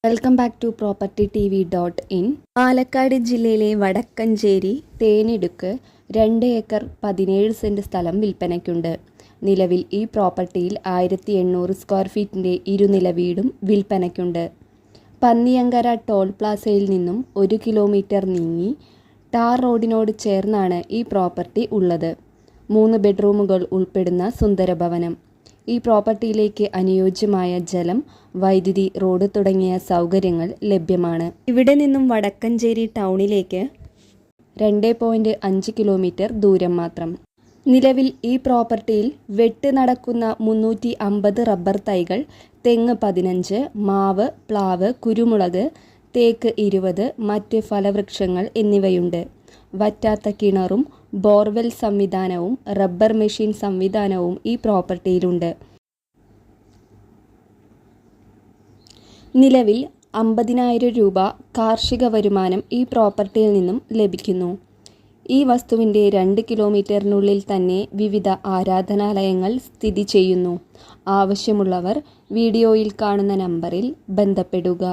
Welcome back to propertytv.in. Palakkad ജില്ലയിലെ Vadakkanchery തേനിടുക്ക് 2 acre 17 saint സ്ഥലം വിൽപ്പനയ്ക്കുണ്ട്. നിലവിൽ ഈ പ്രോപ്പർട്ടിയിൽ 1800 സ്ക്വയർ ഫീറ്റിൻ്റെ ഇരുനില വീടും വിൽപ്പനയ്ക്കുണ്ട്. പന്നിയങ്കര ടോൾ പ്ലാസയിൽ നിന്നും 1 കിലോമീറ്റർ നീങ്ങി ടാർ റോഡിനോട് ചേർന്നാണ് ഈ പ്രോപ്പർട്ടി ഉള്ളത്. 3 ബെഡ്റൂമുകൾ ഉൾപ്പെടുന്ന സുന്ദരഭവനം. ഈ പ്രോപ്പർട്ടിയിലേക്ക് അനുയോജ്യമായ ജലം, വൈദ്യുതി, റോഡ് തുടങ്ങിയ സൗകര്യങ്ങൾ ലഭ്യമാണ്. ഇവിടെ നിന്നും വടക്കഞ്ചേരി ടൗണിലേക്ക് 2.5 കിലോമീറ്റർ ദൂരം മാത്രം. നിലവിൽ ഈ പ്രോപ്പർട്ടിയിൽ വെട്ട് നടക്കുന്ന 350 റബ്ബർ തൈകൾ, തെങ്ങ് 15, മാവ്, പ്ലാവ്, കുരുമുളക്, തേക്ക് 20, മറ്റ് ഫലവൃക്ഷങ്ങൾ എന്നിവയുണ്ട്. വറ്റാത്ത കിണറും ബോർവെൽ സംവിധാനവും റബ്ബർ മെഷീൻ സംവിധാനവും ഈ പ്രോപ്പർട്ടിയിലുണ്ട്. നിലവിൽ 50,000 രൂപ കാർഷിക വരുമാനം ഈ പ്രോപ്പർട്ടിയിൽ നിന്നും ലഭിക്കുന്നു. ഈ വസ്തുവിൻ്റെ 2 കിലോമീറ്ററിനുള്ളിൽ തന്നെ വിവിധ ആരാധനാലയങ്ങൾ സ്ഥിതി ചെയ്യുന്നു. ആവശ്യമുള്ളവർ വീഡിയോയിൽ കാണുന്ന നമ്പറിൽ ബന്ധപ്പെടുക.